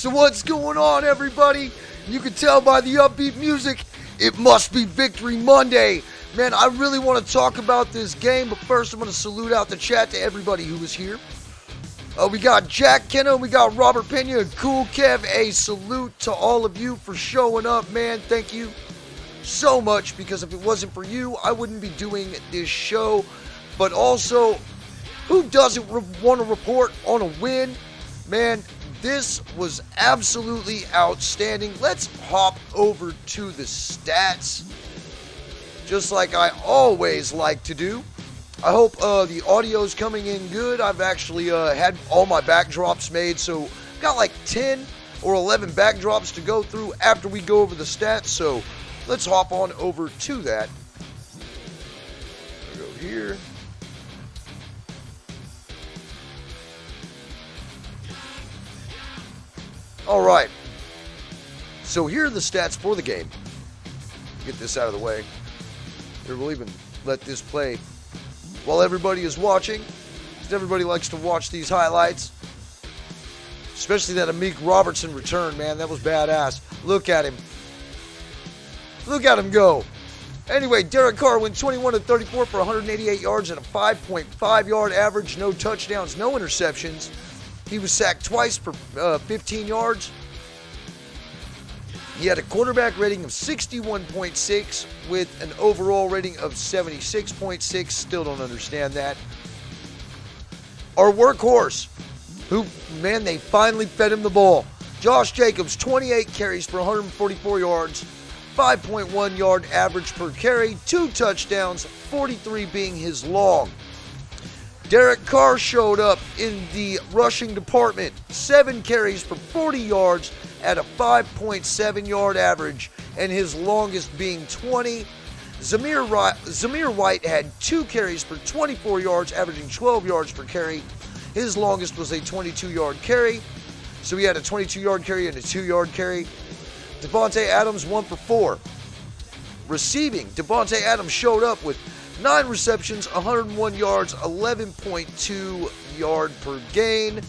So what's going on, everybody? You can tell by the upbeat music, it must be Victory Monday. Man, I really want to talk about this game, but first I'm going to salute out the chat to everybody who was here. We got Jack Kenna, we got Robert Pena, and Cool Kev. A salute to all of you for showing up, man. Thank you so much, because if it wasn't for you, I wouldn't be doing this show. But also, who doesn't want to report on a win? Man, this was absolutely outstanding. Let's hop over to the stats, just like I always like to do. I hope the audio's coming in good. I've actually had all my backdrops made, so got like 10 or 11 backdrops to go through after we go over the stats. So let's hop on over to that. Go here. All right, so here are the stats for the game. Get this out of the way. Here, we'll even let this play while everybody is watching, because everybody likes to watch these highlights, especially that Amik Robertson return, man. That was badass. Look at him. Look at him go. Anyway, Derek Carr went 21 of 34 for 188 yards and a 5.5 yard average, no touchdowns, no interceptions. He was sacked twice for 15 yards. He had a quarterback rating of 61.6 with an overall rating of 76.6. Still don't understand that. Our workhorse, who, man, they finally fed him the ball. Josh Jacobs, 28 carries for 144 yards, 5.1 yard average per carry, 2 touchdowns, 43 being his long. Derek Carr showed up in the rushing department, 7 carries for 40 yards at a 5.7 yard average, and his longest being 20. Zamir White had 2 carries for 24 yards, averaging 12 yards per carry. His longest was a 22 yard carry. So he had a 22 yard carry and a 2 yard carry. Devontae Adams 1 for 4. Receiving, Devontae Adams showed up with 9 receptions, 101 yards, 11.2 yard per gain,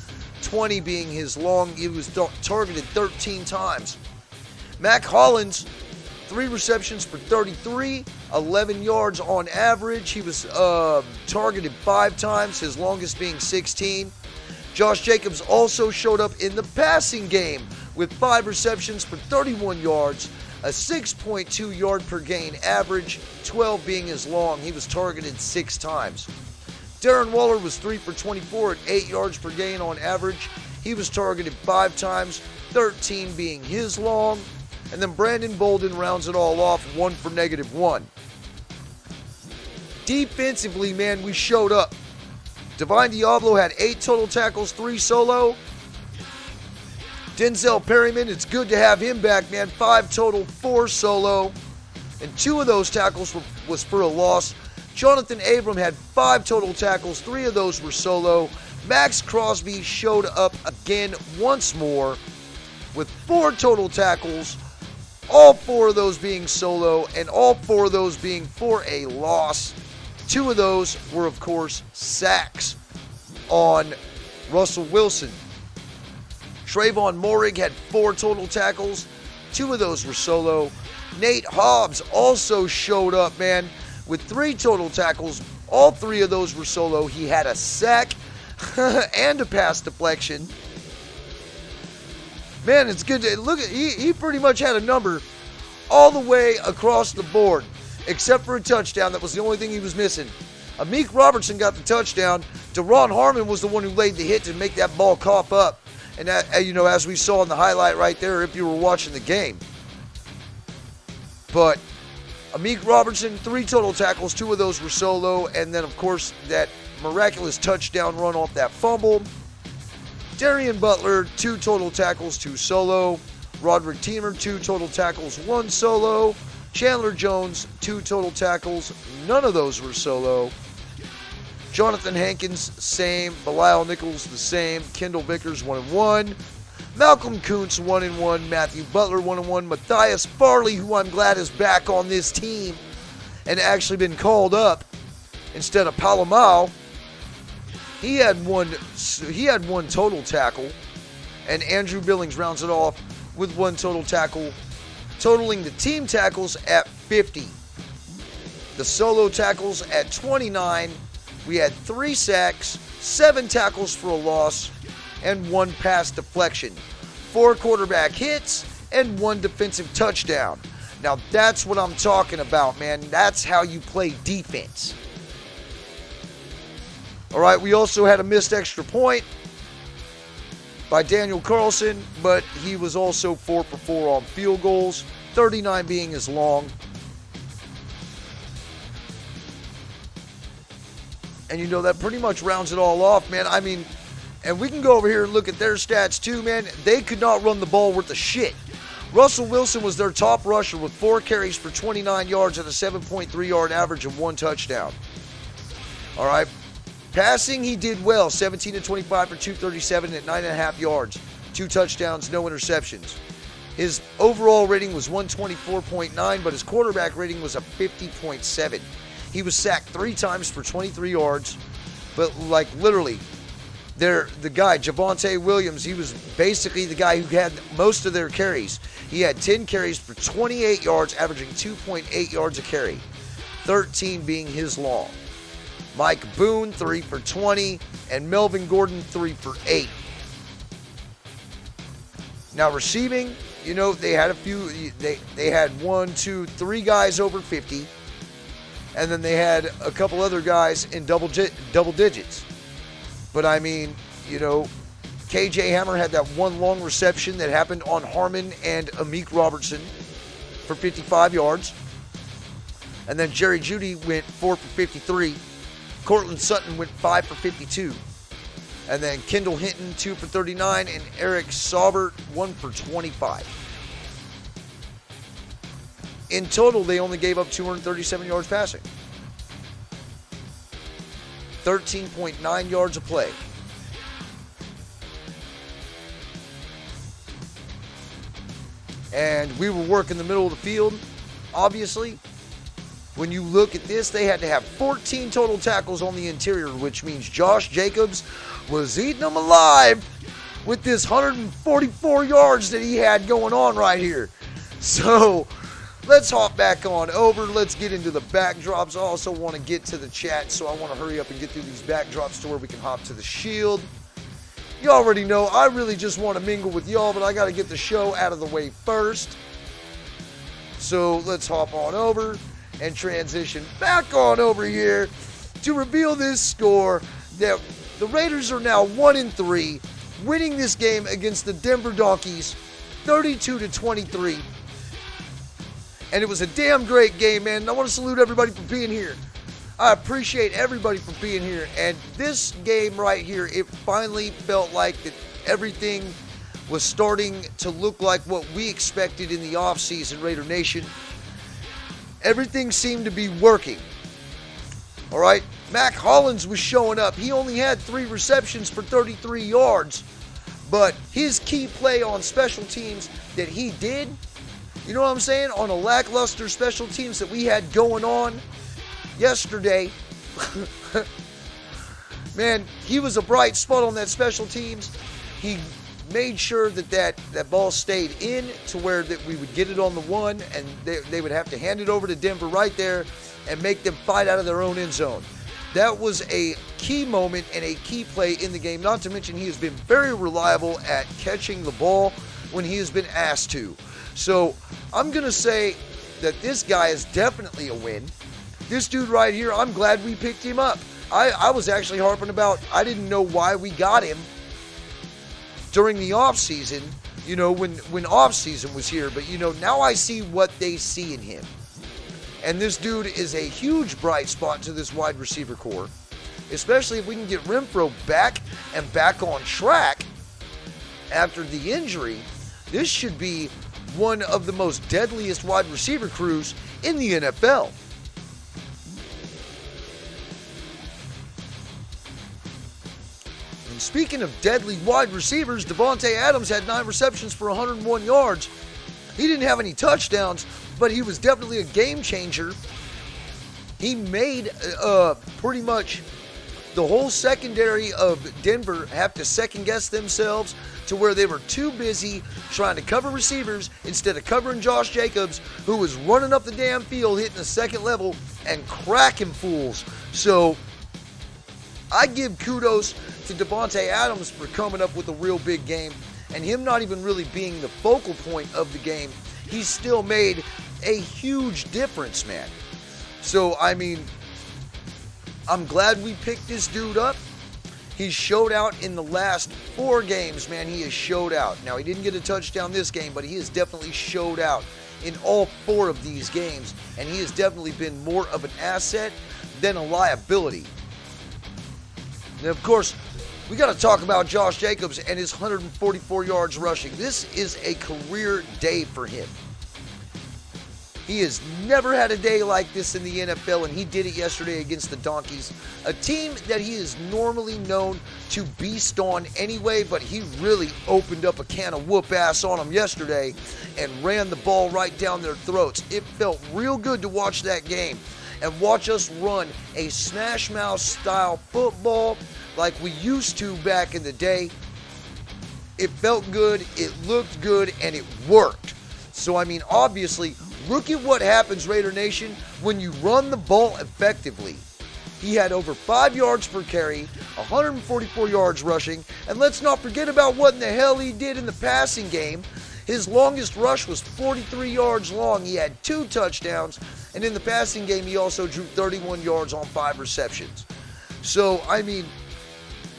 20 being his long. He was targeted 13 times. MACK HOLLINS, 3 receptions for 33, 11 yards on average. He was targeted 5 times, his longest being 16. Josh Jacobs also showed up in the passing game with 5 receptions for 31 yards, a 6.2 yard per gain average, 12 being his long. He was targeted 6 times. Darren Waller was 3 for 24 at 8 yards per gain on average. He was targeted 5 times, 13 being his long. And then Brandon Bolden rounds it all off, 1 for -1. Defensively, man, we showed up. Divine Diablo had 8 total tackles, 3 solo. Denzel Perryman, it's good to have him back, man. 5 total, 4 solo. And 2 of those tackles was for a loss. Jonathan Abram had 5 total tackles, 3 of those were solo. MAXX CROSBY showed up again once more with 4 total tackles, all 4 of those being solo, and all 4 of those being for a loss. 2 of those were, of course, sacks on Russell Wilson. Trayvon Moehrig had 4 total tackles. 2 of those were solo. Nate Hobbs also showed up, man, with 3 total tackles. All 3 of those were solo. He had a sack and a pass deflection. Man, it's good to look at. He pretty much had a number all the way across the board, except for a touchdown. That was the only thing he was missing. Amik Robertson got the touchdown. Deron Harmon was the one who laid the hit to make that ball cough up. And that, you know, as we saw in the highlight right there, if you were watching the game. But Amik Robertson, 3 total tackles, 2 of those were solo, and then of course that miraculous touchdown run off that fumble. Darian Butler, 2 total tackles, 2 solo. Roderick Teamer, 2 total tackles, 1 solo. Chandler Jones, 2 total tackles, none of those were solo. Jonathan Hankins, same. Belial Nichols, the same. Kendall Vickers, 1-1. Malcolm Kuntz, 1-1. Matthew Butler, 1-1. Matthias Farley, who I'm glad is back on this team and actually been called up instead of Palomau. He had one total tackle, and Andrew Billings rounds it off with 1 total tackle, totaling the team tackles at 50. The solo tackles at 29. We had 3 sacks, 7 tackles for a loss, and 1 pass deflection, 4 quarterback hits, and 1 defensive touchdown. Now that's what I'm talking about, man. That's how you play defense. All right, we also had a missed extra point by Daniel Carlson, but he was also 4 for 4 on field goals, 39 being his long. And you know, that pretty much rounds it all off, man. I mean, and we can go over here and look at their stats too, man. They could not run the ball worth a shit. Russell Wilson was their top rusher with 4 carries for 29 yards and a 7.3 yard average and 1 touchdown. All right. Passing, he did well. 17 to 25 for 237 at 9.5 yards. 2 touchdowns, no interceptions. His overall rating was 124.9, but his quarterback rating was a 50.7. He was sacked 3 times for 23 yards, but like literally, the guy, Javonte Williams, he was basically the guy who had most of their carries. He had 10 carries for 28 yards, averaging 2.8 yards a carry, 13 being his long. Mike Boone, 3 for 20, and Melvin Gordon, 3 for 8. Now receiving, you know, they had a few, they had 1, 2, 3 guys over 50. And then they had a couple other guys in double digits. But I mean, you know, KJ Hammer had that 1 long reception that happened on Harmon and Amik Robertson for 55 yards. And then Jerry Jeudy went 4 for 53. Cortland Sutton went 5 for 52. And then Kendall Hinton, 2 for 39. And Eric Saubert, 1 for 25. In total, they only gave up 237 yards passing. 13.9 yards a play. And we were working the middle of the field, obviously. When you look at this, they had to have 14 total tackles on the interior, which means Josh Jacobs was eating them alive with this 144 yards that he had going on right here. So let's hop back on over. Let's get into the backdrops. I also want to get to the chat, so I want to hurry up and get through these backdrops to where we can hop to the Shield. You already know I really just want to mingle with y'all, but I got to get the show out of the way first. So let's hop on over and transition back on over here to reveal this score that the Raiders are now 1-3. winning this game against the Denver Donkeys 32-23. And it was a damn great game, man. And I want to salute everybody for being here. I appreciate everybody for being here. And this game right here, it finally felt like that everything was starting to look like what we expected in the offseason, Raider Nation. Everything seemed to be working. All right, MACK Hollins was showing up. He only had 3 receptions for 33 yards. But his key play on special teams that he did, you know what I'm saying? On a lackluster special teams that we had going on yesterday, man, he was a bright spot on that special teams. He made sure that ball stayed in to where that we would get it on the 1, and they would have to hand it over to Denver right there and make them fight out of their own end zone. That was a key moment and a key play in the game, not to mention he has been very reliable at catching the ball when he has been asked to. So I'm going to say that this guy is definitely a win. This dude right here, I'm glad we picked him up. I was actually harping about, I didn't know why we got him during the offseason, you know, when offseason was here. But, you know, now I see what they see in him. And this dude is a huge bright spot to this wide receiver core, especially if we can get Renfro back and back on track after the injury. This should be one of the most deadliest wide receiver crews in the NFL. And speaking of deadly wide receivers, Davante Adams had 9 receptions for 101 yards. He didn't have any touchdowns, but he was definitely a game changer. He made pretty much the whole secondary of Denver have to second guess themselves to where they were too busy trying to cover receivers instead of covering Josh Jacobs, who was running up the damn field, hitting the second level and cracking fools. So I give kudos to Davante Adams for coming up with a real big game, and him not even really being the focal point of the game. He still made a huge difference, man. So, I mean, I'm glad we picked this dude up. He showed out in the last 4 games, man. He has showed out. Now, he didn't get a touchdown this game, but he has definitely showed out in all 4 of these games, and he has definitely been more of an asset than a liability. And, of course, we got to talk about Josh Jacobs and his 144 yards rushing. This is a career day for him. He has never had a day like this in the NFL, and he did it yesterday against the Donkeys, a team that he is normally known to beast on anyway, but he really opened up a can of whoop ass on them yesterday and ran the ball right down their throats. It felt real good to watch that game and watch us run a smash mouth style football like we used to back in the day. It felt good, it looked good, and it worked. So, I mean, obviously, look at what happens, Raider Nation, when you run the ball effectively. He had over 5 yards per carry, 144 yards rushing, and let's not forget about what in the hell he did in the passing game. His longest rush was 43 yards long. He had 2 touchdowns, and in the passing game, he also drew 31 yards on 5 receptions. So, I mean,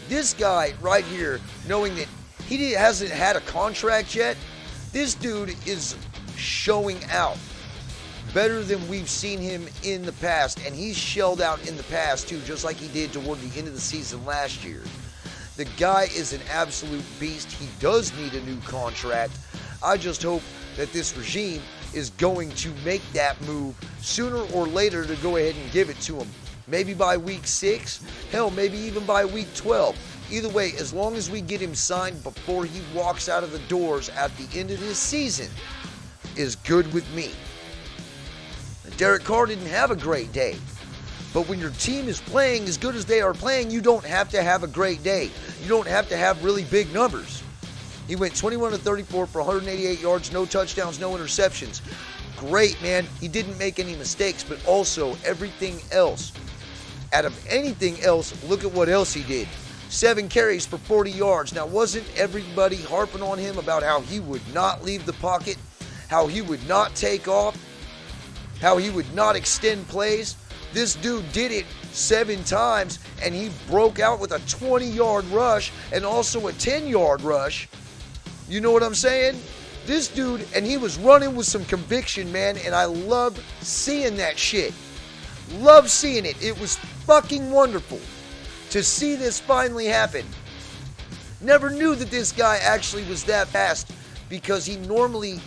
this guy right here, knowing that he hasn't had a contract yet, this dude is showing out better than we've seen him in the past, and he's shelled out in the past too, just like he did toward the end of the season last year. The guy is an absolute beast. He does need a new contract. I just hope that this regime is going to make that move sooner or later to go ahead and give it to him. Maybe by week 6, hell, maybe even by week 12. Either way, as long as we get him signed before he walks out of the doors at the end of this season, is good with me. Derek Carr didn't have a great day. But when your team is playing as good as they are playing, you don't have to have a great day. You don't have to have really big numbers. He went 21-34 for 188 yards, no touchdowns, no interceptions. Great, man. He didn't make any mistakes, but also everything else. Out of anything else, look at what else he did. 7 carries for 40 yards. Now, wasn't everybody harping on him about how he would not leave the pocket, how he would not take off? how he would not extend plays. This dude did it 7 times, and he broke out with a 20-yard rush and also a 10-yard rush. You know what I'm saying? This dude, and he was running with some conviction, man, and I love seeing that shit. Love seeing it. It was fucking wonderful to see this finally happen. Never knew that this guy actually was that fast, because we normally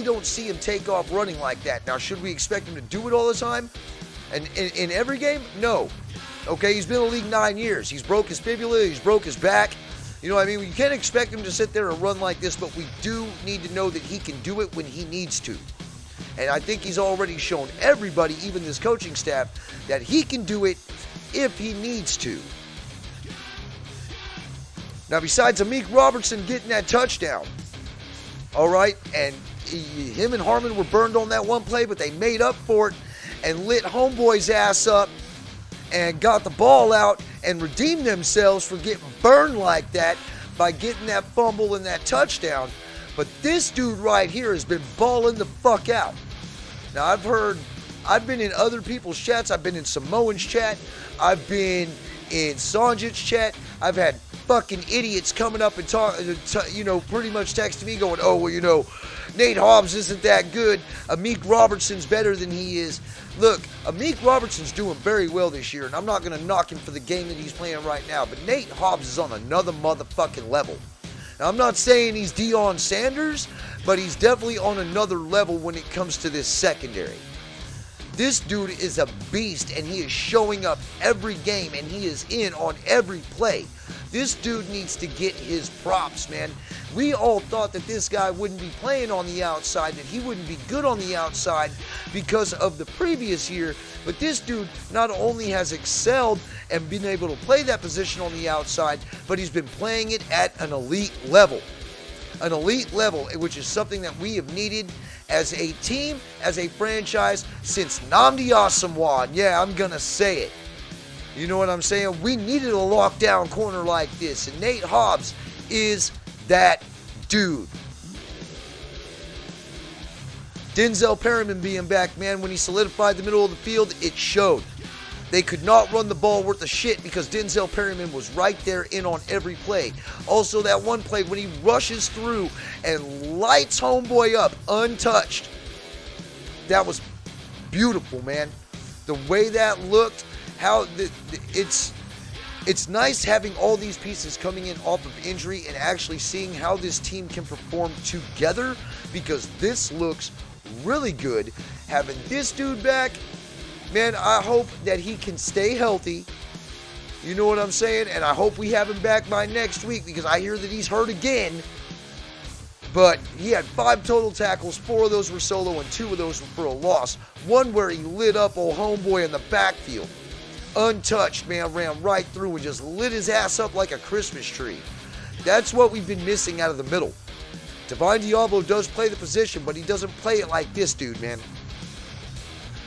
don't see him take off running like that. Now, should we expect him to do it all the time? And in every game? No. Okay, he's been in the league 9 years. He's broke his fibula, he's broke his back. You know what I mean? You can't expect him to sit there and run like this, but we do need to know that he can do it when he needs to. And I think he's already shown everybody, even this coaching staff, that he can do it if he needs to. Now, besides Amik Robertson getting that touchdown, all right, and him and Harmon were burned on that one play, but they made up for it and lit homeboy's ass up and got the ball out and redeemed themselves for getting burned like that by getting that fumble and that touchdown. But this dude right here has been balling the fuck out. Now, I've been in other people's chats. I've been in Samoan's chat. I've been in Sanjit's chat. I've had fucking idiots coming up and pretty much texting me going, oh, well, Nate Hobbs isn't that good. Amik Robertson's better than he is. Look, Amik Robertson's doing very well this year, and I'm not going to knock him for the game that he's playing right now, but Nate Hobbs is on another motherfucking level. Now, I'm not saying he's Deion Sanders, but he's definitely on another level when it comes to this secondary. This dude is a beast, and he is showing up every game, and he is in on every play. This dude needs to get his props, man. We all thought that this guy wouldn't be playing on the outside, that he wouldn't be good on the outside because of the previous year. But this dude not only has excelled and been able to play that position on the outside, but he's been playing it at an elite level. An elite level, which is something that we have needed as a team, as a franchise, since Nnamdi Asomugha. Yeah, I'm going to say it. You know what I'm saying? We needed a lockdown corner like this, and Nate Hobbs is that dude. Denzel Perryman being back, man, when he solidified the middle of the field, it showed. They could not run the ball worth a shit because Denzel Perryman was right there in on every play. Also, that one play when he rushes through and lights homeboy up untouched. That was beautiful, man. The way that looked, it's nice having all these pieces coming in off of injury and actually seeing how this team can perform together, because this looks really good. Having this dude back, man, I hope that he can stay healthy. You know what I'm saying? And I hope we have him back by next week, because I hear that he's hurt again. But he had 5 total tackles, 4 of those were solo and 2 of those were for a loss. One where he lit up old homeboy in the backfield. Untouched, man, ran right through and just lit his ass up like a Christmas tree. That's what we've been missing out of the middle. Divine Diablo does play the position, but he doesn't play it like this dude, man.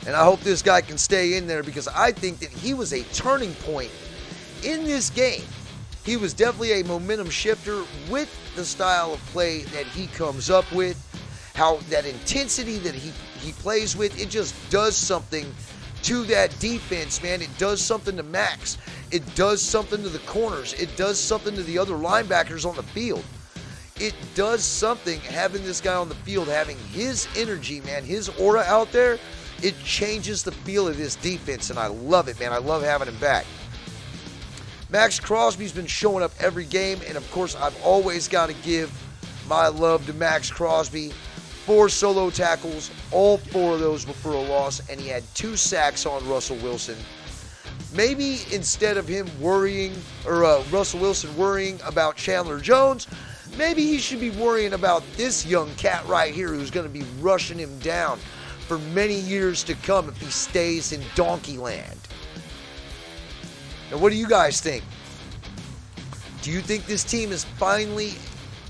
And I hope this guy can stay in there, because I think that he was a turning point in this game. He was definitely a momentum shifter with the style of play that he comes up with. How that intensity that he plays with, it just does something to that defense, man. It does something to MAXX. It does something to the corners. It does something to the other linebackers on the field. It does something having this guy on the field, having his energy, man, his aura out there. It changes the feel of this defense, and I love it, man. I love having him back. Maxx Crosby's been showing up every game, and of course, I've always got to give my love to Maxx Crosby. 4 solo tackles, all 4 of those were for a loss, and he had 2 sacks on Russell Wilson. Maybe instead of him worrying, or Russell Wilson worrying about Chandler Jones, maybe he should be worrying about this young cat right here who's going to be rushing him down for many years to come if he stays in Donkey Land. Now, what do you guys think? Do you think this team is finally,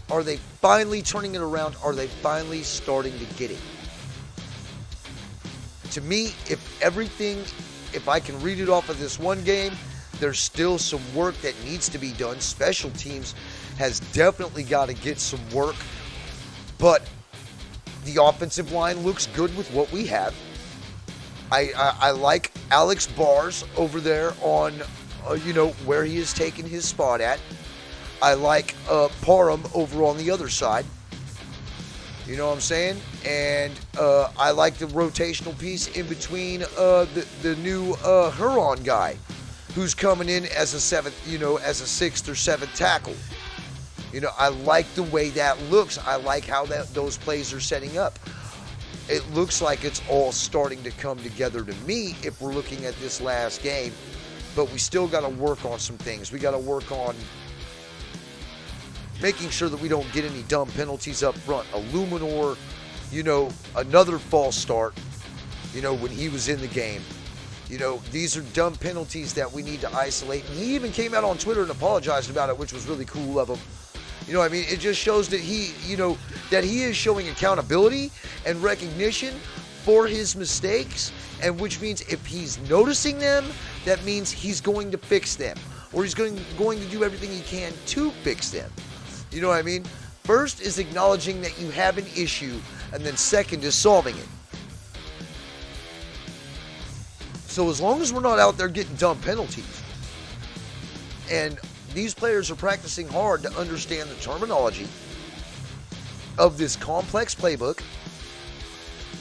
are they finally turning it around? Are they finally starting to get it? To me, if I can read it off of this one game, there's still some work that needs to be done. Special teams has definitely got to get some work, but the offensive line looks good with what we have. I like Alex Bars over there on, where he has taken his spot at. I like Parham over on the other side. You know what I'm saying? And I like the rotational piece in between the new Huron guy, who's coming in as a as a sixth or seventh tackle. I like the way that looks. I like how those plays are setting up. It looks like it's all starting to come together to me if we're looking at this last game. But we still got to work on some things. We got to work on making sure that we don't get any dumb penalties up front. Illuminor, another false start, when he was in the game. These are dumb penalties that we need to isolate. And he even came out on Twitter and apologized about it, which was really cool of him. It just shows that he is showing accountability and recognition for his mistakes, and which means if he's noticing them, that means he's going to fix them, or he's going to do everything he can to fix them. You know what I mean? First is acknowledging that you have an issue, and then second is solving it. So as long as we're not out there getting dumb penalties, and these players are practicing hard to understand the terminology of this complex playbook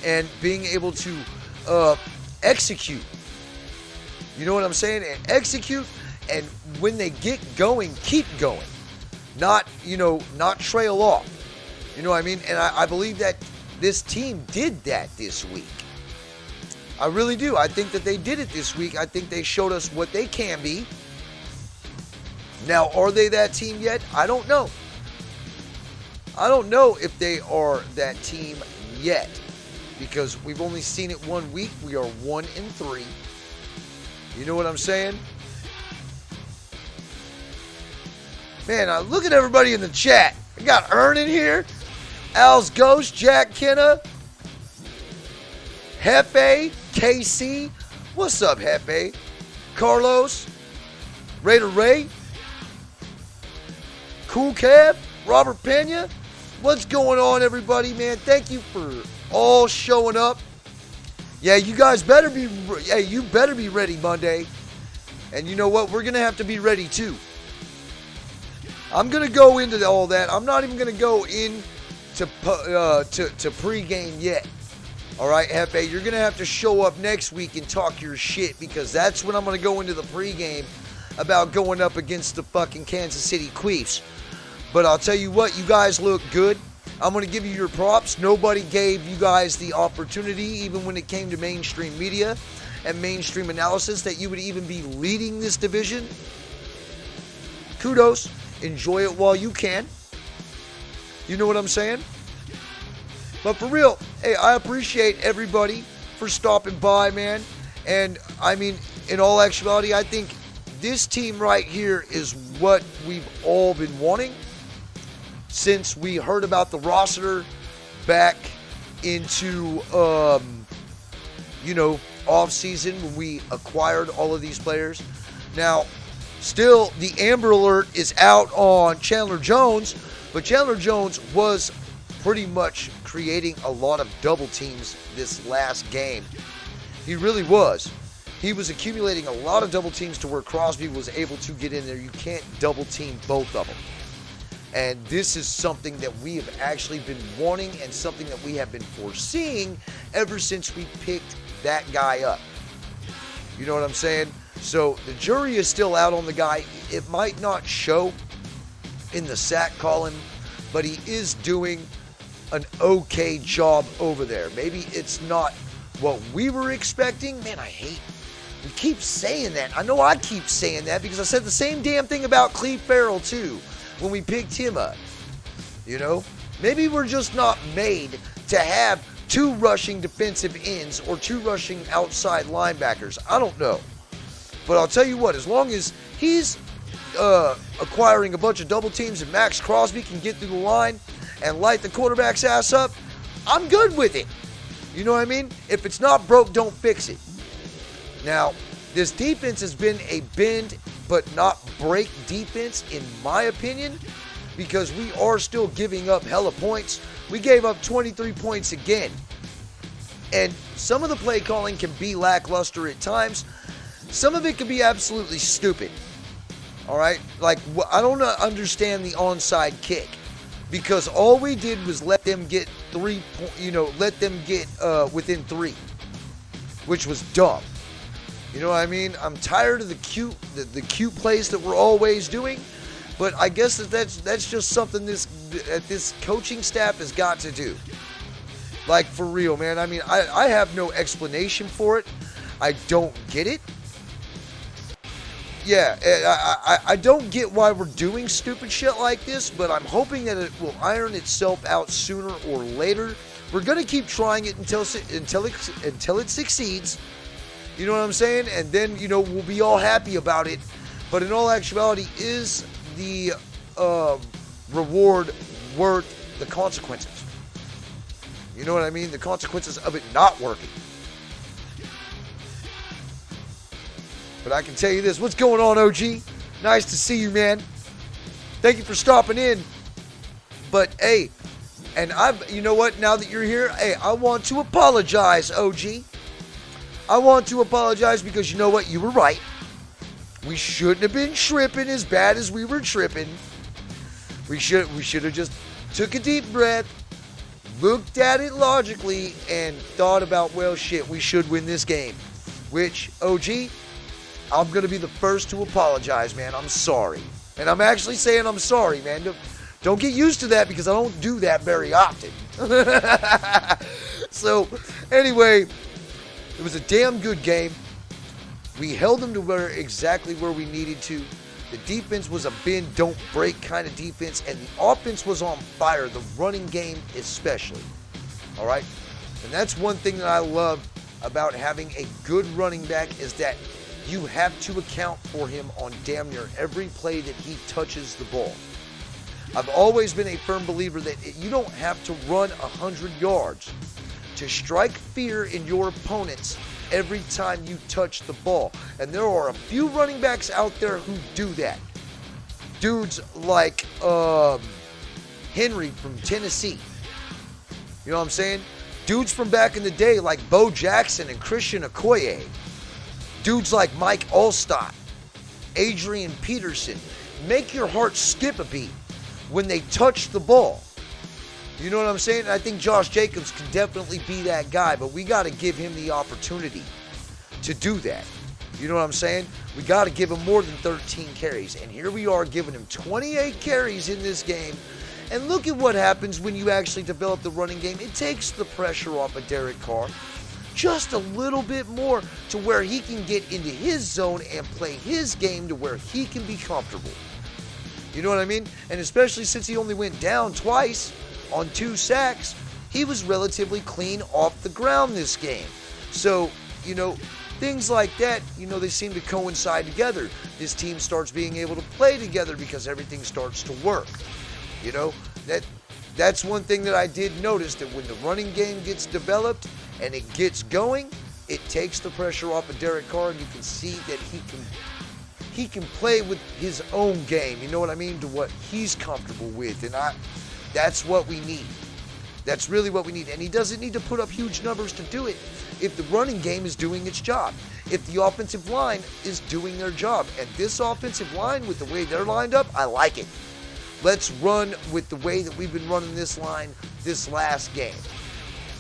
and being able to execute. You know what I'm saying? And execute, and when they get going, keep going. Not trail off. You know what I mean? And I believe that this team did that this week. I really do. I think that they did it this week. I think they showed us what they can be. Now, are they that team yet? I don't know. I don't know if they are that team yet, because we've only seen it 1 week. We are 1-3. You know what I'm saying? Man, look at everybody in the chat. I got Ern in here, Al's Ghost, Jack Kenna, Hefe, KC. What's up, Hefe? Carlos, Raider Ray, Cool Kev, Robert Pena. What's going on, everybody, man? Thank you for all showing up. Yeah, you guys better be. Hey, you better be ready Monday. And you know what? We're gonna have to be ready too. I'm gonna go into all that. I'm not even gonna go into to pregame yet. All right, Hefe, you're gonna have to show up next week and talk your shit, because that's when I'm gonna go into the pregame about going up against the fucking Kansas City Chiefs. But I'll tell you what, you guys look good. I'm going to give you your props. Nobody gave you guys the opportunity, even when it came to mainstream media and mainstream analysis, that you would even be leading this division. Kudos. Enjoy it while you can. You know what I'm saying? But for real, hey, I appreciate everybody for stopping by, man. And, I mean, in all actuality, I think this team right here is what we've all been wanting since we heard about the roster back into, off season when we acquired all of these players. Now, still, the Amber Alert is out on Chandler Jones, but Chandler Jones was pretty much creating a lot of double teams this last game. He really was. He was accumulating a lot of double teams to where Crosby was able to get in there. You can't double team both of them. And this is something that we have actually been wanting and something that we have been foreseeing ever since we picked that guy up. You know what I'm saying? So the jury is still out on the guy. It might not show in the sack column, but he is doing an okay job over there. Maybe it's not what we were expecting. Man, we keep saying that. I know I keep saying that because I said the same damn thing about Cleve Farrell too when we picked him up. You know, maybe we're just not made to have two rushing defensive ends or two rushing outside linebackers. I don't know. But I'll tell you what, as long as he's acquiring a bunch of double teams and Maxx Crosby can get through the line and light the quarterback's ass up, I'm good with it. You know what I mean? If it's not broke, don't fix it. Now, this defense has been a bend but not break defense, in my opinion, because we are still giving up hella points. We gave up 23 points again. And some of the play calling can be lackluster at times. Some of it can be absolutely stupid. All right? Like, I don't understand the onside kick. Because all we did was let them get within 3. Which was dumb. You know what I mean? I'm tired of the cute plays that we're always doing. But I guess that's just something this coaching staff has got to do. Like, for real, man. I mean, I have no explanation for it. I don't get it. Yeah, I don't get why we're doing stupid shit like this, but I'm hoping that it will iron itself out sooner or later. We're going to keep trying it until it succeeds. You know what I'm saying? And then, we'll be all happy about it. But in all actuality, is the reward worth the consequences? You know what I mean? The consequences of it not working. But I can tell you this. What's going on, OG? Nice to see you, man. Thank you for stopping in. But, hey, and you know what? Now that you're here, hey, I want to apologize, OG. I want to apologize because you know what? You were right. We shouldn't have been tripping as bad as we were tripping. We should have just took a deep breath, looked at it logically, and thought about, well, shit, we should win this game. Which, OG, I'm going to be the first to apologize, man. I'm sorry. And I'm actually saying I'm sorry, man. Don't get used to that because I don't do that very often. So, anyway, it was a damn good game. We held them to exactly where we needed to. The defense was a bend, don't break kind of defense, and the offense was on fire, the running game especially. All right? And that's one thing that I love about having a good running back is that you have to account for him on damn near every play that he touches the ball. I've always been a firm believer that you don't have to run 100 yards to strike fear in your opponents every time you touch the ball. And there are a few running backs out there who do that. Dudes like Henry from Tennessee. You know what I'm saying? Dudes from back in the day like Bo Jackson and Christian Okoye. Dudes like Mike Allstott, Adrian Peterson. Make your heart skip a beat when they touch the ball. You know what I'm saying? I think Josh Jacobs can definitely be that guy, but we got to give him the opportunity to do that. You know what I'm saying? We got to give him more than 13 carries. And here we are giving him 28 carries in this game. And look at what happens when you actually develop the running game. It takes the pressure off of Derek Carr just a little bit more to where he can get into his zone and play his game to where he can be comfortable. You know what I mean? And especially since he only went down twice on 2 sacks, he was relatively clean off the ground this game. So, things like that, they seem to coincide together. This team starts being able to play together because everything starts to work. That's one thing that I did notice, that when the running game gets developed and it gets going, it takes the pressure off of Derek Carr, and you can see that he can play with his own game, you know what I mean, to what he's comfortable with. And that's what we need. That's really what we need. And he doesn't need to put up huge numbers to do it if the running game is doing its job, if the offensive line is doing their job. And this offensive line, with the way they're lined up, I like it. Let's run with the way that we've been running this line this last game.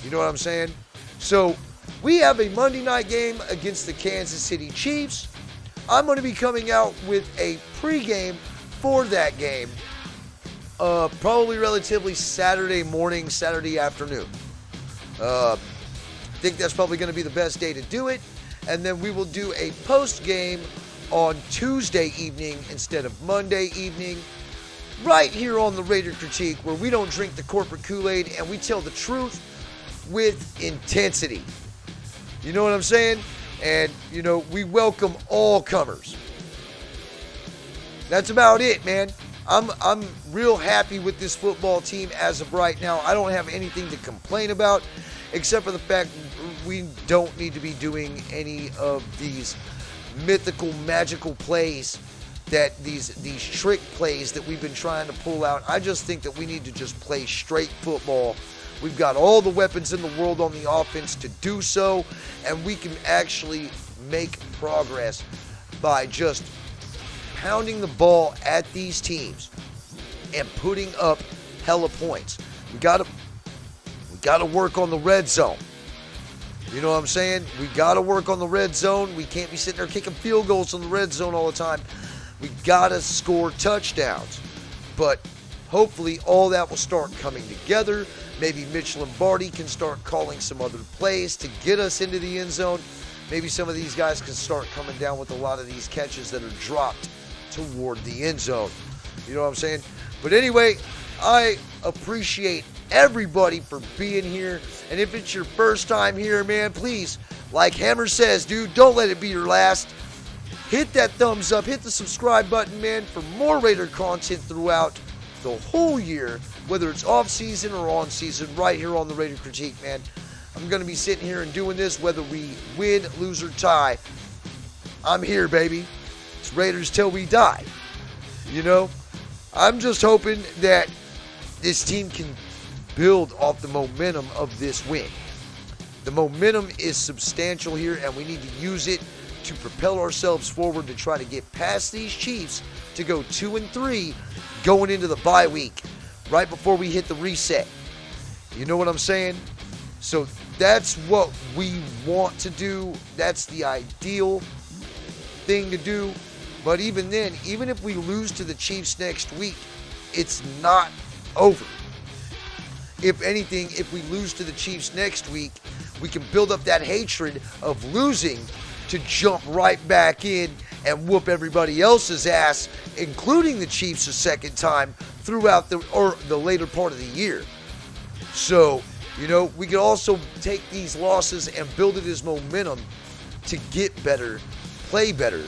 You know what I'm saying? So we have a Monday night game against the Kansas City Chiefs. I'm going to be coming out with a pregame for that game, probably relatively Saturday morning, Saturday afternoon. I think that's probably going to be the best day to do it. And then we will do a post-game on Tuesday evening instead of Monday evening, right here on the Raider Critique, where we don't drink the corporate Kool-Aid and we tell the truth with intensity. You know what I'm saying? And, we welcome all comers. That's about it, man. I'm real happy with this football team as of right now. I don't have anything to complain about, except for the fact we don't need to be doing any of these mythical, magical plays, that these trick plays that we've been trying to pull out. I just think that we need to just play straight football We've got all the weapons in the world on the offense to do so, and we can actually make progress by just pounding the ball at these teams and putting up hella points. We gotta work on the red zone. You know what I'm saying? We gotta work on the red zone. We can't be sitting there kicking field goals in the red zone all the time. We gotta score touchdowns. But hopefully all that will start coming together. Maybe Mitch Lombardi can start calling some other plays to get us into the end zone. Maybe some of these guys can start coming down with a lot of these catches that are dropped toward the end zone. You know what I'm saying? But anyway, I appreciate everybody for being here. And if it's your first time here, man, please, like Hammer says, dude, don't let it be your last. Hit that thumbs up, hit the subscribe button, man, for more Raider content throughout the whole year, whether it's off season or on season, right here on the Raider Critique, man. I'm going to be sitting here and doing this whether we win, lose, or tie. I'm here, baby. It's Raiders till we die. You know, I'm just hoping that this team can build off the momentum of this win. The momentum is substantial here, and we need to use it to propel ourselves forward to try to get past these Chiefs to go 2-3 going into the bye week right before we hit the reset. You know what I'm saying? So that's what we want to do. That's the ideal thing to do. But even then, even if we lose to the Chiefs next week, it's not over. If anything, if we lose to the Chiefs next week, we can build up that hatred of losing to jump right back in and whoop everybody else's ass, including the Chiefs a second time throughout the later part of the year. So, you know, we can also take these losses and build it as momentum to get better, play better,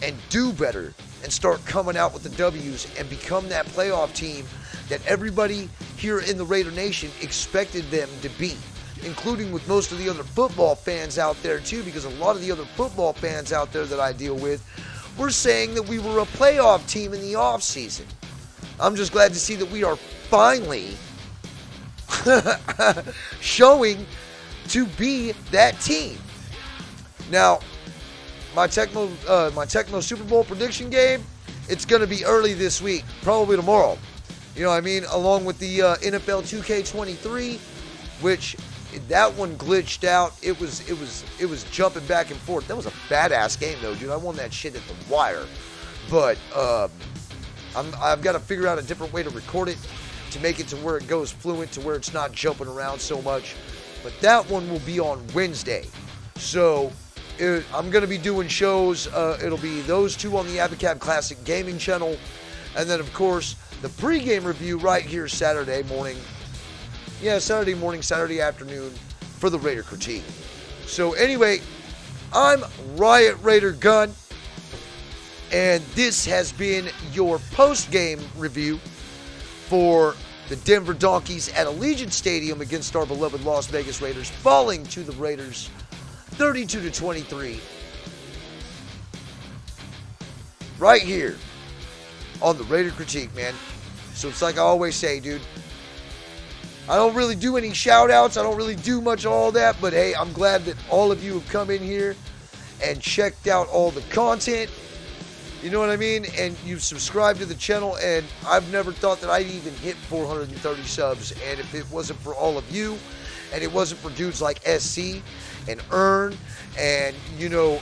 and do better, and start coming out with the W's and become that playoff team that everybody here in the Raider Nation expected them to be, including with most of the other football fans out there too, because a lot of the other football fans out there that I deal with were saying that we were a playoff team in the offseason. I'm just glad to see that we are finally showing to be that team. Now, my Tecmo Super Bowl prediction game, it's going to be early this week, probably tomorrow. You know what I mean? Along with the NFL 2K23, which that one glitched out. It was jumping back and forth. That was a badass game though, dude. I won that shit at the wire. But I've got to figure out a different way to record it to make it to where it goes fluent, to where it's not jumping around so much. But that one will be on Wednesday. So I'm going to be doing shows. It'll be those two on the Abacab Classic Gaming channel. And then, of course, the pregame review right here Saturday morning. Yeah, Saturday morning, Saturday afternoon for the Raider Critique. So anyway, I'm Riot Raider Gun. And this has been your post-game review for the Denver Donkeys at Allegiant Stadium against our beloved Las Vegas Raiders, falling to the Raiders 32-23. Right here on the Raider Critique, man. So it's like I always say, dude. I don't really do any shout-outs. I don't really do much of all that. But, hey, I'm glad that all of you have come in here and checked out all the content. You know what I mean? And you've subscribed to the channel. And I've never thought that I'd even hit 430 subs. And if it wasn't for all of you, and it wasn't for dudes like SC and Earn and, you know,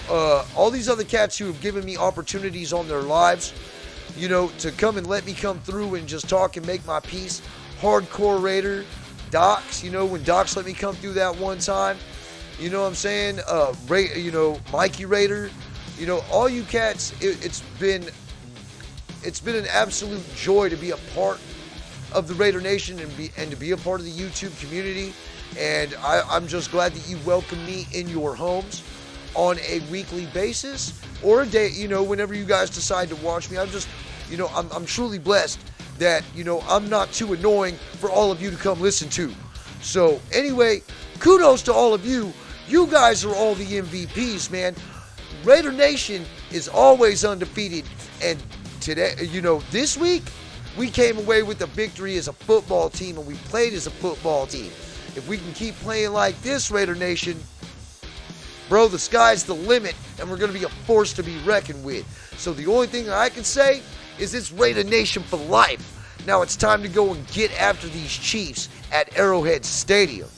all these other cats who have given me opportunities on their lives, you know, to come and let me come through and just talk and make my piece. Hardcore Raider, Docs, you know, when Docs let me come through that one time, you know what I'm saying? You know, Mikey Raider, you know, all you cats, it's been an absolute joy to be a part of the Raider Nation and to be a part of the YouTube community. And I'm just glad that you welcome me in your homes on a weekly basis or a day, you know, whenever you guys decide to watch me. I'm just, you know, I'm truly blessed that, you know, I'm not too annoying for all of you to come listen to. So anyway, kudos to all of you. You guys are all the MVPs, man. Raider Nation is always undefeated. And today, you know, this week, We came away with a victory as a football team, and we played as a football team. If we can keep playing like this, Raider Nation, bro, the sky's the limit, and we're going to be a force to be reckoned with. So the only thing I can say is it's Raider Nation for life. Now it's time to go and get after these Chiefs at Arrowhead Stadium.